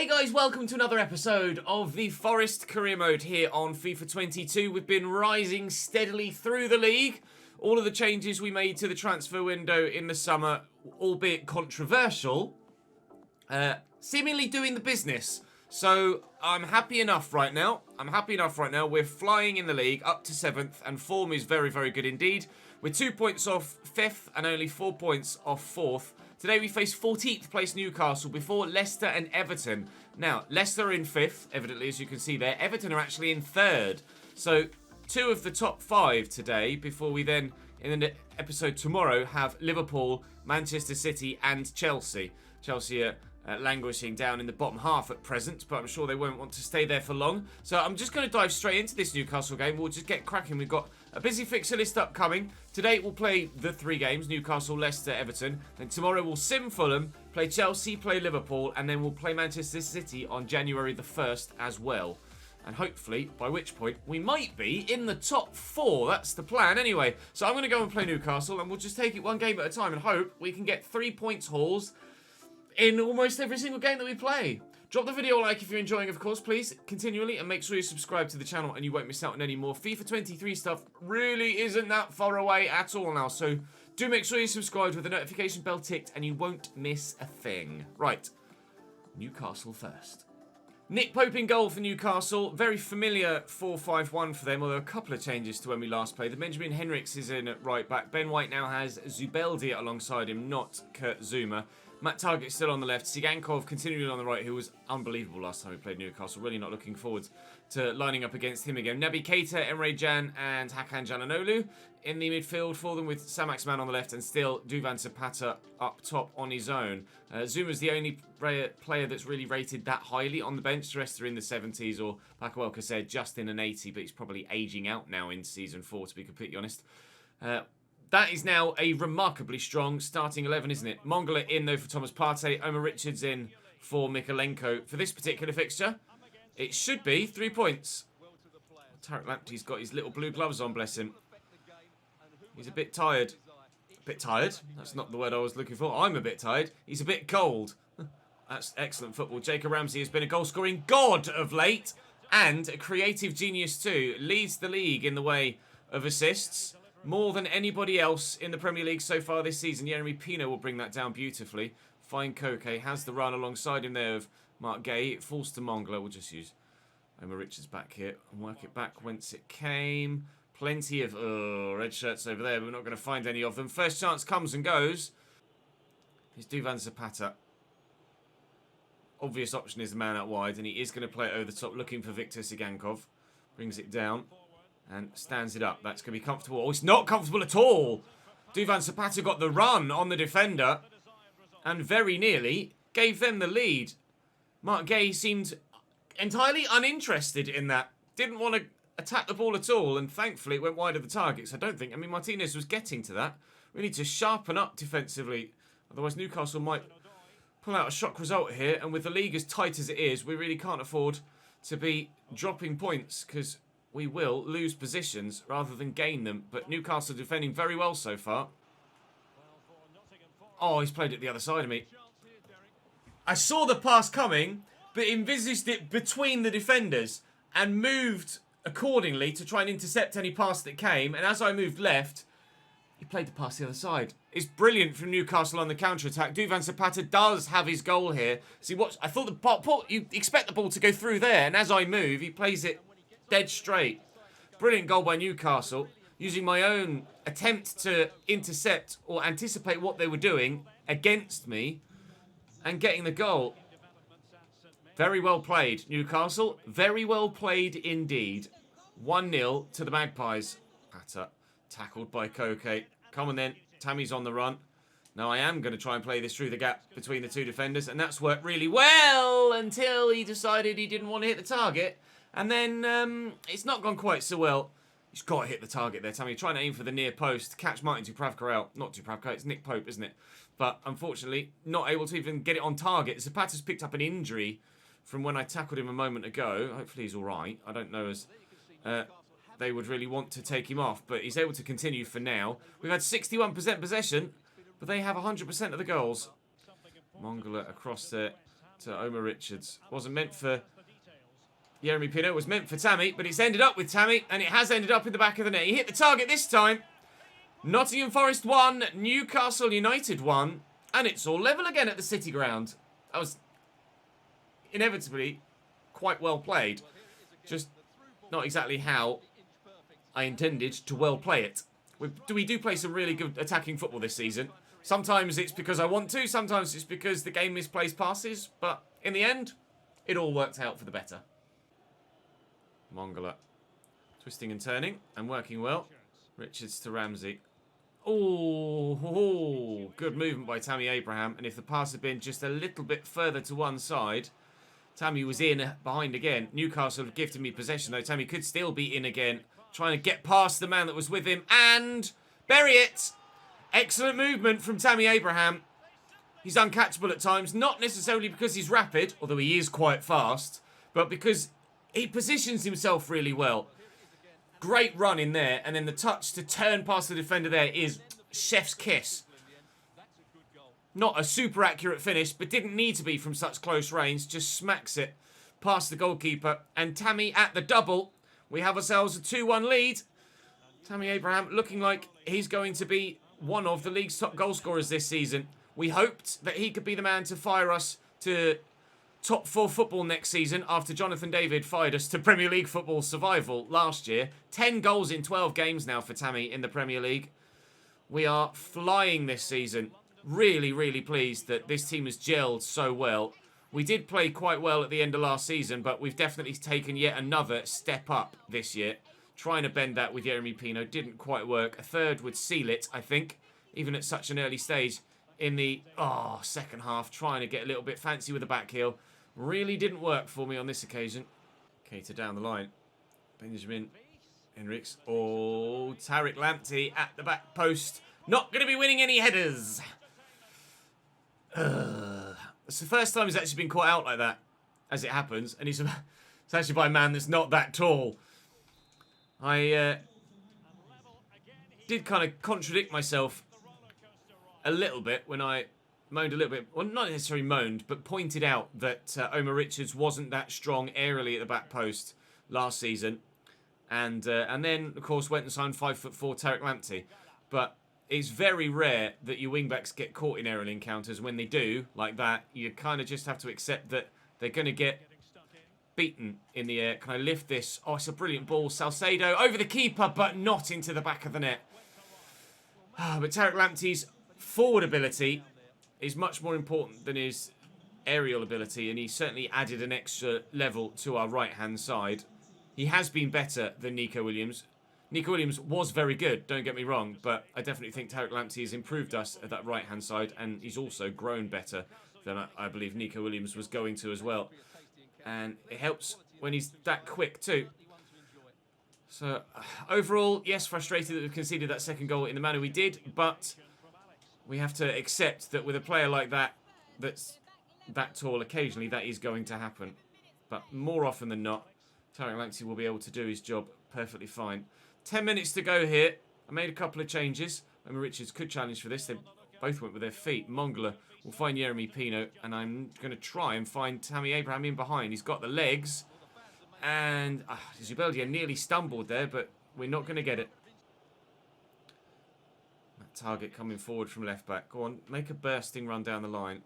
Hey guys, welcome to another episode of the Forest Career Mode here on FIFA 22. We've been rising steadily through the league. All of the changes we made to the transfer window in the summer, albeit controversial, seemingly doing the business. So I'm happy enough right now. We're flying in the league up to 7th and form is very, very good indeed. We're 2 points off 5th and only 4 points off 4th. Today we face 14th place Newcastle before Leicester and Everton. Now, Leicester are in 5th, evidently, as you can see there. Everton are actually in 3rd. So, 2 of the top 5 today before we then, in the episode tomorrow, have Liverpool, Manchester City and Chelsea. Chelsea are languishing down in the bottom half at present, but I'm sure they won't want to stay there for long. So I'm just going to dive straight into this Newcastle game. We'll just get cracking. We've got a busy fixture list upcoming. Today we'll play the 3 games, Newcastle, Leicester, Everton. Then tomorrow we'll sim Fulham, play Chelsea, play Liverpool, and then we'll play Manchester City on January the 1st as well. And hopefully, by which point, we might be in the top 4. That's the plan anyway. So I'm going to go and play Newcastle, and we'll just take it one game at a time and hope we can get 3 points hauls in almost every single game that we play. Drop the video a like if you're enjoying, of course, please, continually, and make sure you subscribe to the channel and you won't miss out on any more. FIFA 23 stuff really isn't that far away at all now, so do make sure you subscribe with the notification bell ticked and you won't miss a thing. Right, Newcastle first. Nick Pope in goal for Newcastle. Very familiar 4-5-1 for them, although a couple of changes to when we last played. The Benjamin Henriks is in at right back. Ben White now has Zubeldia alongside him, not Kurt Zuma. Matt Targett still on the left. Sigankov continuing on the right, who was unbelievable last time we played Newcastle. Really not looking forward to lining up against him again. Naby Keita, Emre Can and Hakan Calhanoglu in the midfield for them, with Sam Axman on the left and still Duvan Zapata up top on his own. Zuma's the only player that's really rated that highly on the bench. The rest are in the 70s, or Bakawelka said just in an 80, but he's probably aging out now in Season 4, to be completely honest. That is now a remarkably strong starting 11, isn't it? Mongala in, though, for Thomas Partey. Omar Richards in for Mikalenko. For this particular fixture, it should be 3 points. Tarek Lamptey's got his little blue gloves on, bless him. He's a bit tired. A bit tired? That's not the word I was looking for. I'm a bit tired. He's a bit cold. That's excellent football. Jacob Ramsey has been a goal-scoring god of late and a creative genius too. Leads the league in the way of assists. More than anybody else in the Premier League so far this season. Yeremy Pino will bring that down beautifully. Fine Koke has the run alongside him there of Mark Gay. It falls to Mongala. We'll just use Omar Richards back here and work it back whence it came. Plenty of red shirts over there, but we're not going to find any of them. First chance comes and goes. Here's Duvan Zapata. Obvious option is the man out wide, and he is going to play it over the top, looking for Viktor Sigankov. Brings it down and stands it up. That's going to be comfortable. Oh, it's not comfortable at all. Duvan Zapata got the run on the defender and very nearly gave them the lead. Mark Gay seemed entirely uninterested in that. Didn't want to attack the ball at all, and thankfully it went wide of the targets. I don't think. I mean, Martinez was getting to that. We need to sharpen up defensively. Otherwise, Newcastle might pull out a shock result here. And with the league as tight as it is, we really can't afford to be dropping points, because we will lose positions rather than gain them. But Newcastle defending very well so far. Oh, he's played it the other side of me. I saw the pass coming, but envisaged it between the defenders and moved accordingly to try and intercept any pass that came. And as I moved left, he played the pass the other side. It's brilliant from Newcastle on the counter-attack. Duvan Zapata does have his goal here. See, what I thought the ball, you expect the ball to go through there, and as I move, he plays it dead straight. Brilliant goal by Newcastle. Using my own attempt to intercept or anticipate what they were doing against me and getting the goal. Very well played, Newcastle. Very well played indeed. 1-0 to the Magpies. Patter tackled by Koke. Come on then. Tammy's on the run. Now I am going to try and play this through the gap between the two defenders, and that's worked really well until he decided he didn't want to hit the target. And then it's not gone quite so well. He's got to hit the target there, Tammy. Trying to aim for the near post. Catch Martin Dubravka out. Not Dubravka, it's Nick Pope, isn't it? But unfortunately, not able to even get it on target. Zapata's picked up an injury from when I tackled him a moment ago. Hopefully he's all right. I don't know as they would really want to take him off, but he's able to continue for now. We've had 61% possession, but they have 100% of the goals. Mongala across there to Omar Richards. Wasn't meant for Jeremy Pino. It was meant for Tammy, but it's ended up with Tammy, and it has ended up in the back of the net. He hit the target this time. Nottingham Forest 1, Newcastle United 1, and it's all level again at the City Ground. That was inevitably quite well played. Just not exactly how I intended to well play it. We do play some really good attacking football this season. Sometimes it's because I want to, sometimes it's because the game misplays passes, but in the end, it all worked out for the better. Mongola twisting and turning and working well. Richards to Ramsey. Oh, good movement by Tammy Abraham. And if the pass had been just a little bit further to one side, Tammy was in behind again. Newcastle have gifted me possession though. Tammy could still be in again, trying to get past the man that was with him and bury it. Excellent movement from Tammy Abraham. He's uncatchable at times, not necessarily because he's rapid, although he is quite fast, but because he positions himself really well. Great run in there, and then the touch to turn past the defender there is chef's kiss. Not a super accurate finish, but didn't need to be from such close range. Just smacks it past the goalkeeper. And Tammy at the double. We have ourselves a 2-1 lead. Tammy Abraham looking like he's going to be one of the league's top goal scorers this season. We hoped that he could be the man to fire us to top 4 football next season after Jonathan David fired us to Premier League football survival last year. 10 goals in 12 games now for Tammy in the Premier League. We are flying this season. Really, really pleased that this team has gelled so well. We did play quite well at the end of last season, but we've definitely taken yet another step up this year. Trying to bend that with Jeremy Pino didn't quite work. A third would seal it, I think, even at such an early stage in the second half. Trying to get a little bit fancy with the back heel. Really didn't work for me on this occasion. Cater down the line. Benjamin Henriks. Oh, Tariq Lamptey at the back post. Not going to be winning any headers. It's the first time he's actually been caught out like that, as it happens. And it's actually by a man that's not that tall. I did kind of contradict myself a little bit when I moaned a little bit. Well, not necessarily moaned, but pointed out that Omar Richards wasn't that strong aerially at the back post last season. And then, of course, went and signed 5'4" Tariq Lamptey. But it's very rare that your wingbacks get caught in aerial encounters. When they do, like that, you kind of just have to accept that they're going to get beaten in the air. Can I lift this? Oh, it's a brilliant ball. Salcedo over the keeper, but not into the back of the net. But Tariq Lamptey's forward ability is much more important than his aerial ability, and he certainly added an extra level to our right-hand side. He has been better than Nico Williams. Nico Williams was very good, don't get me wrong, but I definitely think Tariq Lamptey has improved us at that right-hand side, and he's also grown better than I believe Nico Williams was going to as well. And it helps when he's that quick too. So, overall, yes, frustrated that we've conceded that second goal in the manner we did, but we have to accept that with a player like that, that's that tall, occasionally that is going to happen. But more often than not, Tariq Lamptey will be able to do his job perfectly fine. 10 minutes to go here. I made a couple of changes. Omar Richards could challenge for this. They both went with their feet. Mongola will find Jeremy Pino, and I'm going to try and find Tammy Abraham in behind. He's got the legs, and Zubeldia nearly stumbled there, but we're not going to get it. That target coming forward from left back. Go on, make a bursting run down the line.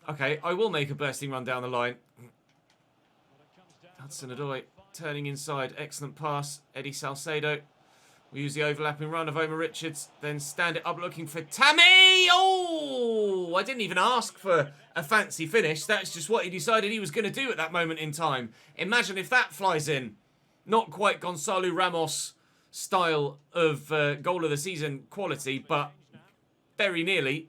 Okay, I will make a bursting run down the line. Hudson-Odoi turning inside. Excellent pass. Eddie Salcedo. We use the overlapping run of Omar Richards. Then stand it up looking for Tammy. Oh! I didn't even ask for a fancy finish. That's just what he decided he was going to do at that moment in time. Imagine if that flies in. Not quite Gonzalo Ramos style of goal of the season quality, but very nearly.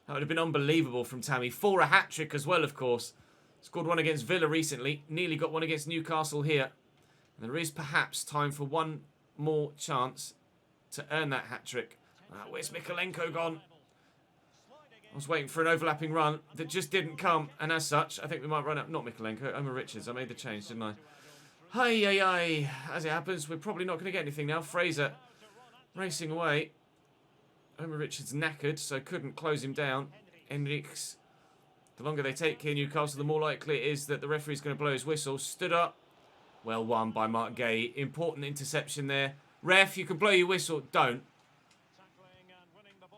That would have been unbelievable from Tammy. For a hat-trick as well, of course. Scored one against Villa recently. Nearly got one against Newcastle here. And there is perhaps time for one more chance to earn that hat-trick. Where's Mikolenko gone? I was waiting for an overlapping run that just didn't come. And as such, I think we might run up. Not Mikolenko, Omar Richards. I made the change, didn't I? Hi. As it happens, we're probably not going to get anything now. Fraser racing away. Omar Richards knackered, so couldn't close him down. Henriks The longer they take here, Newcastle, the more likely it is that the referee's going to blow his whistle. Stood up. Well won by Mark Gay. Important interception there. Ref, you can blow your whistle. Don't.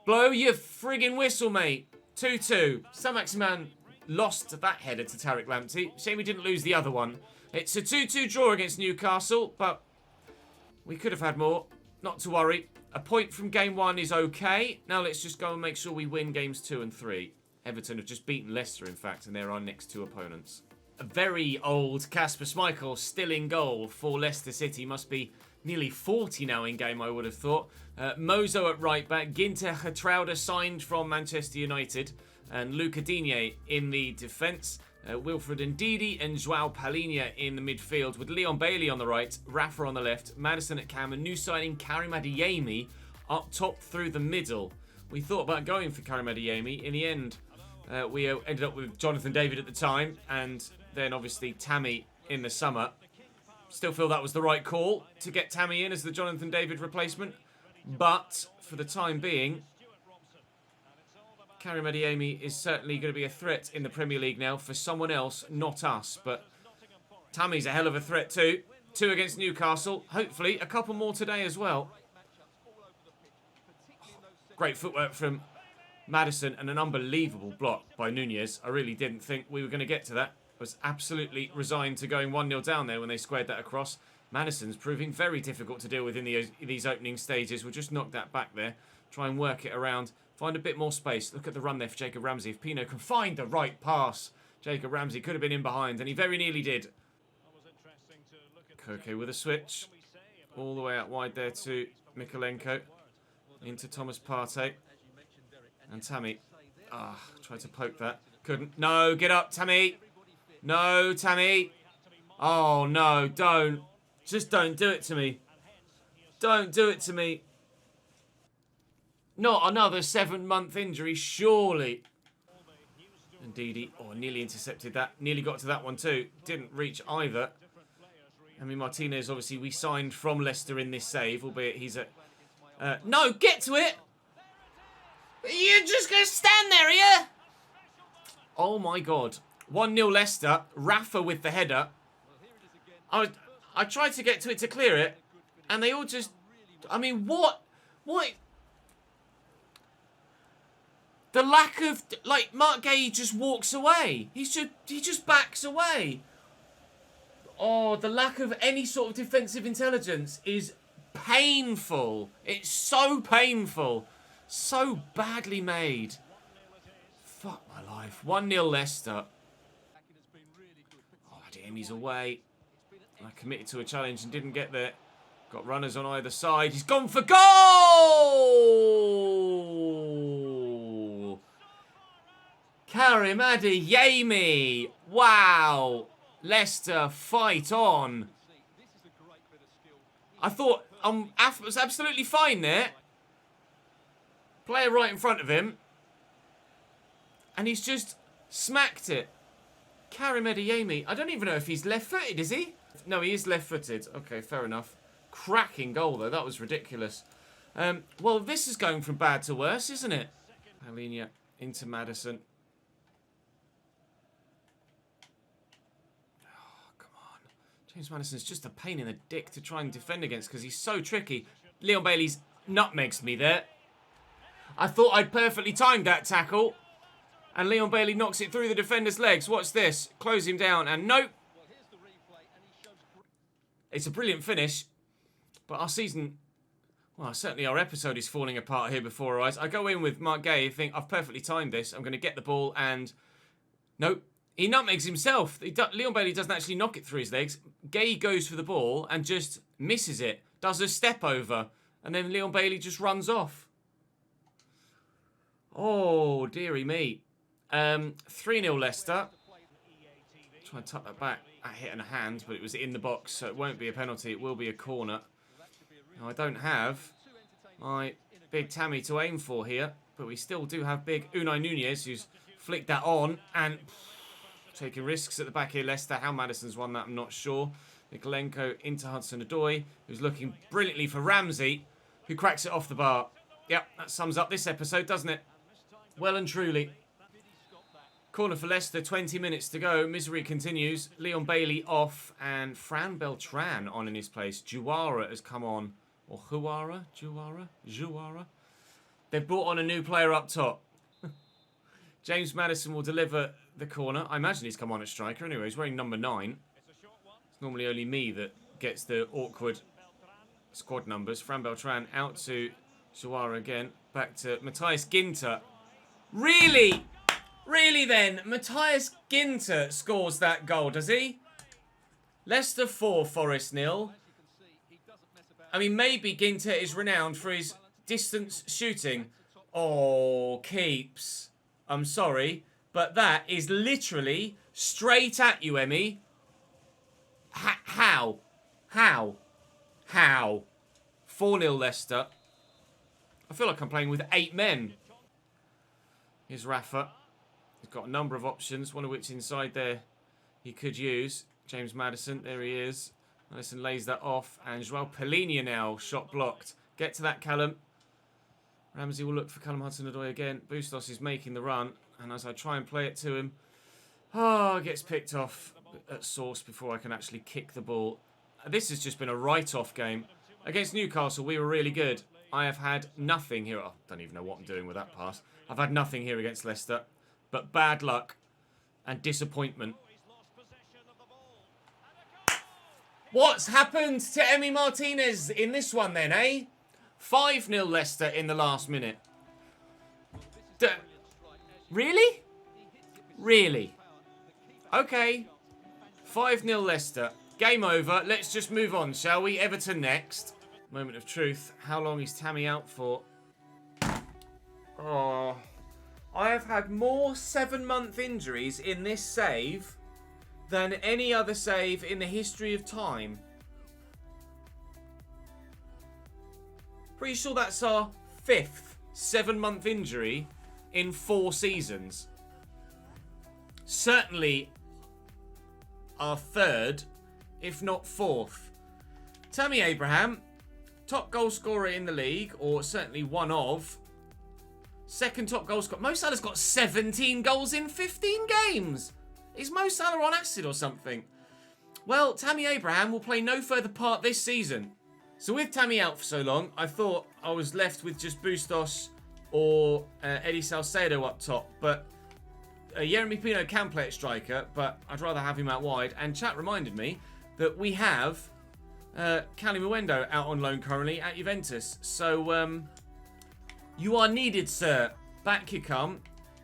Blow your friggin' whistle, mate. 2-2. Saint-Maximin lost that header to Tariq Lamptey. Shame we didn't lose the other one. It's a 2-2 draw against Newcastle, but we could have had more. Not to worry. A point from game 1 is okay. Now let's just go and make sure we win games 2 and 3. Everton have just beaten Leicester, in fact, and they're our next 2 opponents. A very old Kasper Schmeichel still in goal for Leicester City. Must be nearly 40 now in game, I would have thought. Mozo at right back. Ginter Gertruida signed from Manchester United. And Luca Digne in the defence. Wilfred Ndidi and João Palhinha in the midfield, with Leon Bailey on the right, Rafa on the left, Maddison at cam, and new signing Karim Adeyemi up top through the middle. We thought about going for Karim Adeyemi. In the end, we ended up with Jonathan David at the time, and then obviously Tammy in the summer. Still feel that was the right call to get Tammy in as the Jonathan David replacement, but for the time being, Karim Adeyemi is certainly going to be a threat in the Premier League now for someone else, not us. But Tammy's a hell of a threat too. 2 against Newcastle. Hopefully a couple more today as well. Great footwork from Maddison and an unbelievable block by Nunez. I really didn't think we were going to get to that. I was absolutely resigned to going 1-0 down there when they squared that across. Maddison's proving very difficult to deal with in these opening stages. We'll just knock that back there. Try and work it around. Find a bit more space. Look at the run there for Jacob Ramsey. If Pino can find the right pass, Jacob Ramsey could have been in behind, and he very nearly did. Koke with a switch. All the way out wide there to Mykolenko. Into Thomas Partey. And Tammy. Tried to poke that. Couldn't. No, get up, Tammy. No, Tammy. Oh, no, don't. Just don't do it to me. Don't do it to me. Not another 7-month injury, surely. Indeed, nearly intercepted that. Nearly got to that one too. Didn't reach either. I mean, Martinez, obviously, we signed from Leicester in this save, albeit he's at... no, get to it! You're just going to stand there, are you? Oh, my God. 1-0 Leicester. Rafa with the header. I tried to get to it to clear it, and they all just... I mean, what? What? The lack of... Like, Mark Gay just walks away. He just backs away. Oh, the lack of any sort of defensive intelligence is painful. It's so painful. So badly made. Fuck my life. 1-0 Leicester. Oh, Adeyemi's away. I committed to a challenge and didn't get there. Got runners on either side. He's gone for goal! Karim Adeyemi. Wow. Leicester fight on. I thought was absolutely fine there. Player right in front of him. And he's just smacked it. Karim Adeyemi. I don't even know if he's left-footed, is he? No, he is left-footed. Okay, fair enough. Cracking goal, though. That was ridiculous. Well, this is going from bad to worse, isn't it? Palhinha into Maddison. Oh, come on. James Maddison's just a pain in the dick to try and defend against because he's so tricky. Leon Bailey's nutmegs me there. I thought I'd perfectly timed that tackle. And Leon Bailey knocks it through the defender's legs. What's this? Close him down. And nope. It's a brilliant finish. But our season... Well, certainly our episode is falling apart here before our eyes. I go in with Mark Gay. I think, I've perfectly timed this. I'm going to get the ball and... Nope. He nutmegs himself. Leon Bailey doesn't actually knock it through his legs. Gay goes for the ball and just misses it. Does a step over. And then Leon Bailey just runs off. Oh, dearie me. 3-0 Leicester. Try and tuck that back. I hit in a hand, but it was in the box, so it won't be a penalty. It will be a corner. Now, I don't have my big Tammy to aim for here, but we still do have big Unai Nunez, who's flicked that on and taking risks at the back here. Leicester, how Maddison's won that, I'm not sure. Mykolenko into Hudson-Odoi, who's looking brilliantly for Ramsey, who cracks it off the bar. Yep, that sums up this episode, doesn't it? Well and truly. Corner for Leicester, 20 minutes to go. Misery continues. Leon Bailey off and Fran Beltran on in his place. Juara has come on. Or Juara? Juara? They've brought on a new player up top. James Maddison will deliver the corner. I imagine he's come on at striker. Anyway, he's wearing number 9. It's normally only me that gets the awkward squad numbers. Fran Beltran out to Juara again. Back to Matthias Ginter. Really? Really then? Matthias Ginter scores that goal, does he? Leicester 4, Forest 0. I mean, maybe Ginter is renowned for his distance shooting. Oh, keeps. I'm sorry, but that is literally straight at you, Emmy. How? 4-0 Leicester. I feel like I'm playing with 8 men. Here's Rafa. He's got a number of options, one of which inside there he could use. James Maddison, there he is. Maddison lays that off, and Joao Polina now, shot blocked. Get to that, Callum. Ramsey will look for Callum Hudson-Odoi again. Bustos is making the run, and as I try and play it to him, gets picked off at source before I can actually kick the ball. This has just been a write-off game. Against Newcastle, we were really good. I have had nothing here. I don't even know what I'm doing with that pass. I've had nothing here against Leicester, but bad luck and disappointment. What's happened to Emi Martinez in this one then, eh? 5-0 Leicester in the last minute. Really? Really? Okay. 5-0 Leicester. Game over. Let's just move on, shall we? Everton next. Moment of truth. How long is Tammy out for? Oh. I have had more 7-month injuries in this save than any other save in the history of time. Pretty sure that's our 5th 7-month injury in 4 seasons. Certainly our 3rd, if not 4th. Tammy Abraham, top goal scorer in the league, or certainly one of. 2nd top goal scorer. Mo Salah's got 17 goals in 15 games. Is Mo Salah on acid or something? Well, Tammy Abraham will play no further part this season. So with Tammy out for so long, I thought I was left with just Bustos or Eddie Salcedo up top. But Yeremy Pino can play at striker, but I'd rather have him out wide. And chat reminded me that we have Cali Muendo out on loan currently at Juventus. So you are needed, sir. Back you come.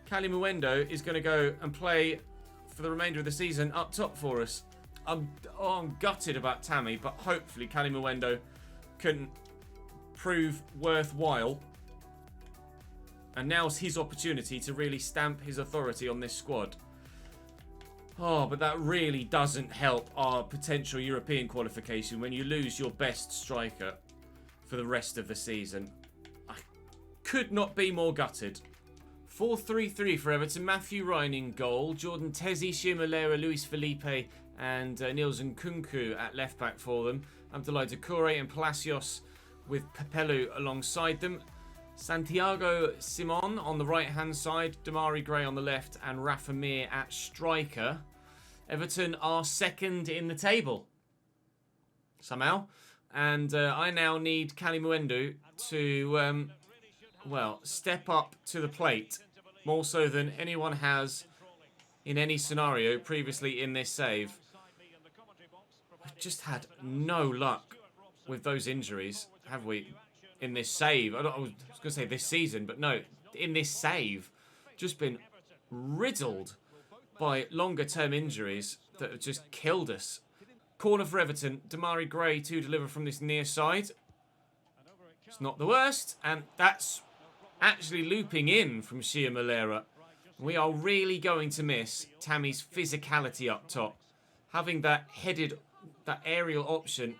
Cali Muendo is going to go and play for the remainder of the season up top for us. I'm gutted about Tammy, but hopefully Cali Muendo can prove worthwhile. And now's his opportunity to really stamp his authority on this squad. Oh, but that really doesn't help our potential European qualification when you lose your best striker for the rest of the season. I could not be more gutted. 4-3-3 for Everton. Matthew Ryan in goal. Jordan Tezzi, Shimalera, Luis Felipe and Niels Nkunku at left back for them. Abdoulaye Doucouré and Palacios with Pepelu alongside them. Santiago Simon on the right hand side. Damari Gray on the left and Rafa Mir at striker. Everton are 2nd in the table. Somehow. And I now need Cali Muendo to... well, step up to the plate more so than anyone has in any scenario previously in this save. I've just had no luck with those injuries, have we, in this save? I was going to say this season, but no, in this save, just been riddled by longer-term injuries that have just killed us. Corner for Everton, Damari Gray to deliver from this near side. It's not the worst, and that's actually looping in from Shia Malera. We are really going to miss Tammy's physicality up top. Having that aerial option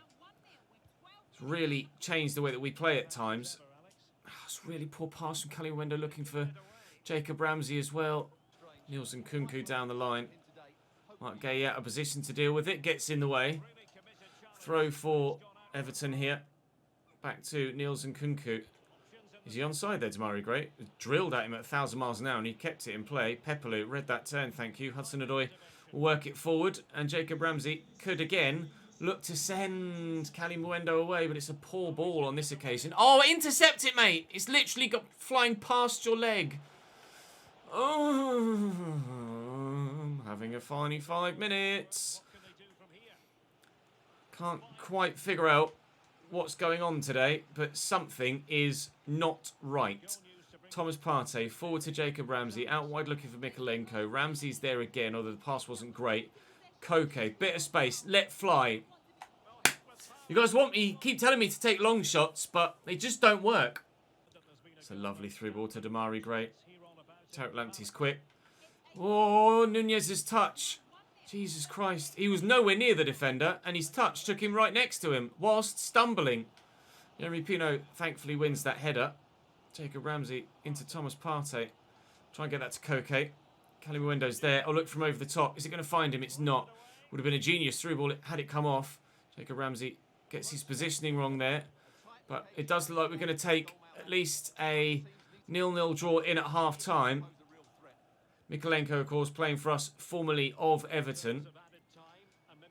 has really changed the way that we play at times. It's a really poor pass from Cali Muendo looking for Jacob Ramsey as well. Niels Nkunku down the line. Mark Gay out of position to deal with it. Gets in the way. Throw for Everton here. Back to Niels Nkunku. Is he onside there, Damari Gray? Drilled at him at 1,000 miles an hour and he kept it in play. Pepperloo read that turn, thank you. Hudson-Odoi will work it forward. And Jacob Ramsey could again look to send Cali Muendo away, but it's a poor ball on this occasion. Oh, intercept it, mate! It's literally got flying past your leg. Oh, I'm having a funny 5 minutes. Can't quite figure out what's going on today, but something is not right. Thomas Partey forward to Jacob Ramsey, out wide looking for Mikalenko. Ramsey's there again, although the pass wasn't great. Koke, bit of space, let fly. You guys want me, keep telling me to take long shots, but they just don't work. It's a lovely through ball to Damari Gray. Tarek Lamptey's quick. Oh, Nunez's touch. Jesus Christ. He was nowhere near the defender, and his touch took him right next to him, whilst stumbling. Jeremy Pino thankfully wins that header. Jacob Ramsey into Thomas Partey. Try and get that to Koke. Calimuendo's there. Oh, look from over the top. Is it going to find him? It's not. Would have been a genius through ball had it come off. Jacob Ramsey gets his positioning wrong there. But it does look like we're going to take at least a 0-0 draw in at half-time. Mikalenko, of course, playing for us, formerly of Everton.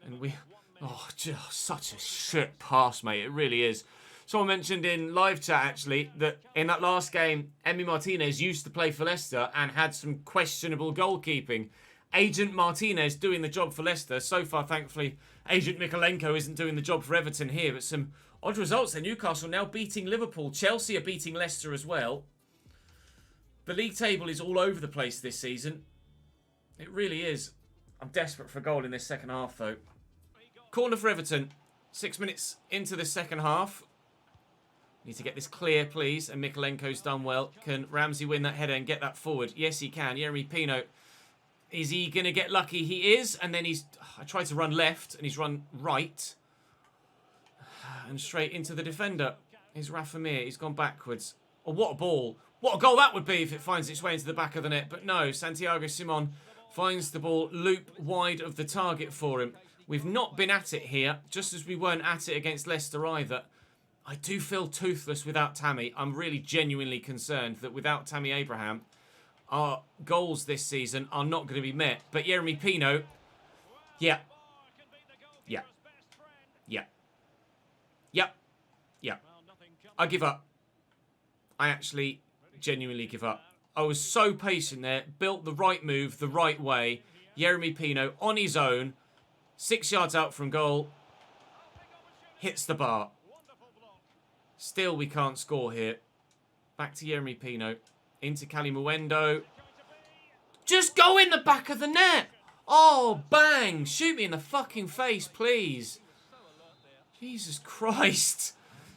And we... Oh, just such a shit pass, mate. It really is. Someone mentioned in live chat, actually, that in that last game, Emi Martinez used to play for Leicester and had some questionable goalkeeping. Agent Martinez doing the job for Leicester. So far, thankfully, Agent Mikalenko isn't doing the job for Everton here. But some odd results there. Newcastle now beating Liverpool. Chelsea are beating Leicester as well. The league table is all over the place this season. It really is. I'm desperate for a goal in this second half, though. Corner for Everton. 6 minutes into the second half. Need to get this clear, please. And Mikalenko's done well. Can Ramsey win that header and get that forward? Yes, he can. Jeremy Pino. Is he going to get lucky? He is. And then he's... I tried to run left, and he's run right. And straight into the defender. Here's Rafa Mir. He's gone backwards. Oh, what a ball. What a goal that would be if it finds its way into the back of the net. But no, Santiago Simon finds the ball loop wide of the target for him. We've not been at it here, just as we weren't at it against Leicester either. I do feel toothless without Tammy. I'm really genuinely concerned that without Tammy Abraham, our goals this season are not going to be met. But Jeremy Pino, yeah. I give up. I actually genuinely give up. I was so patient there, built the right move the right way. Jeremy Pino on his own, 6 yards out from goal, hits the bar. Still we can't score here. Back to Jeremy Pino, into Cali Muendo. Just go in the back of the net. Oh, bang. Shoot me in the fucking face, please. Jesus Christ.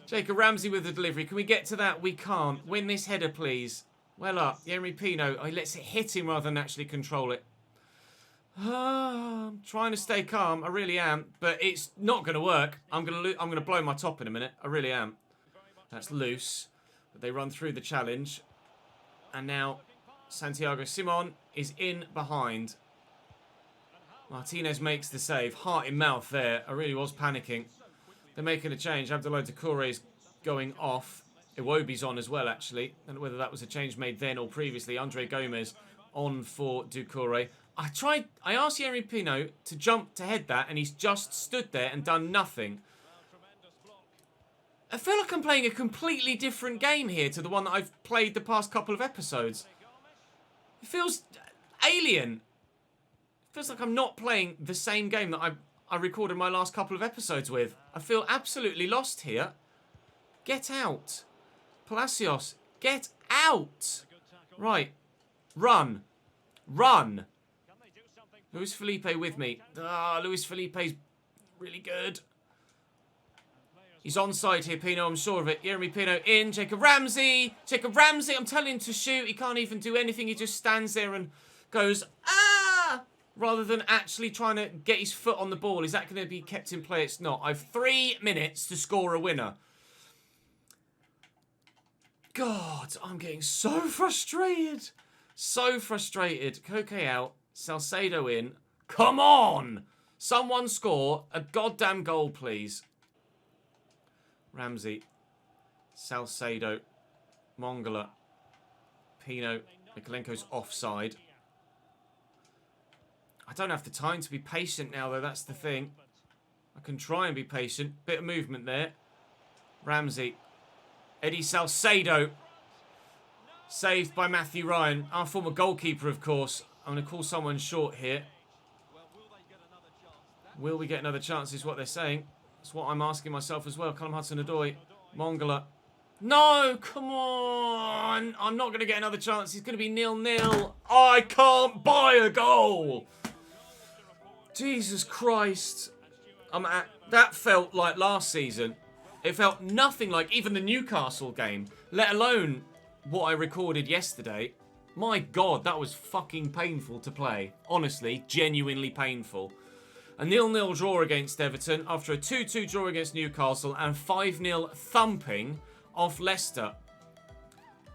Jacob Ramsey with the delivery. Can we get to that? We can't. Win this header, please. Well up. Jeremy Pino. He lets it hit him rather than actually control it. I'm trying to stay calm. I really am. But it's not going to work. I'm going to blow my top in a minute. I really am. That's loose. But they run through the challenge. And now Santiago Simon is in behind. Martinez makes the save. Heart in mouth there. I really was panicking. They're making a change. Abdoulaye Doucouré is going off. Iwobi's on as well, actually. I don't know whether that was a change made then or previously. Andre Gomez on for Doucouré. I asked Jeremy Pino to jump to head that, and he's just stood there and done nothing. I feel like I'm playing a completely different game here to the one that I've played the past couple of episodes. It feels alien. It feels like I'm not playing the same game that I recorded my last couple of episodes with. I feel absolutely lost here. Get out. Palacios, get out. Right. Run. Run. Luis Felipe with me. Luis Felipe's really good. He's onside here, Pino, I'm sure of it. Jeremy Pino in. Jacob Ramsey. Jacob Ramsey, I'm telling him to shoot. He can't even do anything. He just stands there and goes, ah! Rather than actually trying to get his foot on the ball. Is that going to be kept in play? It's not. I've 3 minutes to score a winner. God, I'm getting so frustrated. So frustrated. Koke out. Salcedo in. Come on! Someone score a goddamn goal, please. Ramsey. Salcedo. Mongala. Pino. Mikolenko's offside. I don't have the time to be patient now, though. That's the thing. I can try and be patient. Bit of movement there. Ramsey. Eddie Salcedo. Saved by Matthew Ryan. Our former goalkeeper, of course. I'm going to call someone short here. Will we get another chance is what they're saying. That's what I'm asking myself as well. Callum Hudson-Odoi. Mongala. No, come on. I'm not going to get another chance. It's going to be 0-0. I can't buy a goal. Jesus Christ. That felt like last season. It felt nothing like even the Newcastle game, let alone what I recorded yesterday. My God, that was fucking painful to play. Honestly, genuinely painful. A 0-0 draw against Everton after a 2-2 draw against Newcastle and 5-0 thumping off Leicester.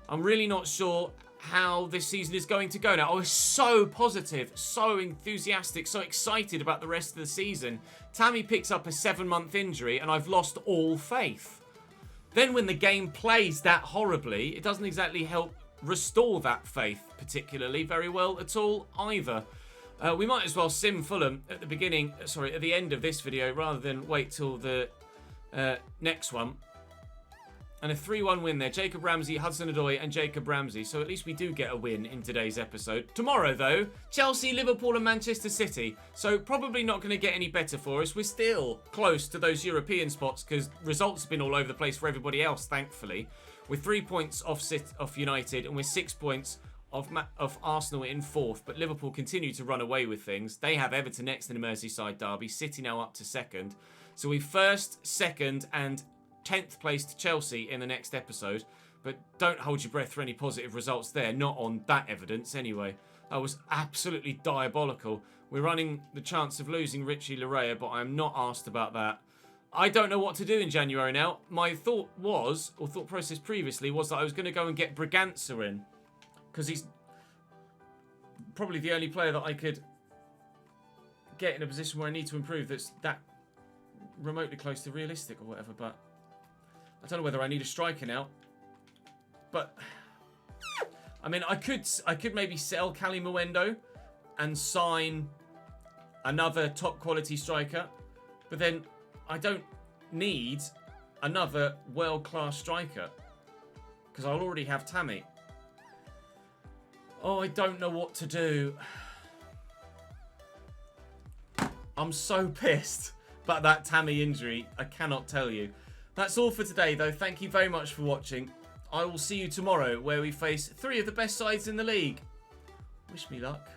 I'm really not sure how this season is going to go now. I was so positive, so enthusiastic, so excited about the rest of the season. Tammy picks up a 7-month injury and I've lost all faith. Then when the game plays that horribly, it doesn't exactly help restore that faith particularly very well at all either. We might as well sim Fulham at the end of this video rather than wait till the next one. And a 3-1 win there. Jacob Ramsey, Hudson-Odoi and Jacob Ramsey. So at least we do get a win in today's episode. Tomorrow, though, Chelsea, Liverpool and Manchester City. So probably not going to get any better for us. We're still close to those European spots because results have been all over the place for everybody else, thankfully. We're 3 points off United and we're 6 points off Arsenal in 4th. But Liverpool continue to run away with things. They have Everton next in the Merseyside derby. City now up to 2nd. So we 1st, 2nd and 10th place to Chelsea in the next episode, but don't hold your breath for any positive results there, not on that evidence anyway. That was absolutely diabolical. We're running the chance of losing Richie Larea, but I'm not asked about that. I don't know what to do in January now. My thought process previously was that I was going to go and get Braganza in, because he's probably the only player that I could get in a position where I need to improve that's that remotely close to realistic or whatever, but I don't know whether I need a striker now. But I mean, I could maybe sell Cali Mwendo and sign another top quality striker, but then I don't need another world-class striker because I'll already have Tammy. Oh, I don't know what to do. I'm so pissed about that Tammy injury. I cannot tell you. That's all for today, though. Thank you very much for watching. I will see you tomorrow, where we face 3 of the best sides in the league. Wish me luck.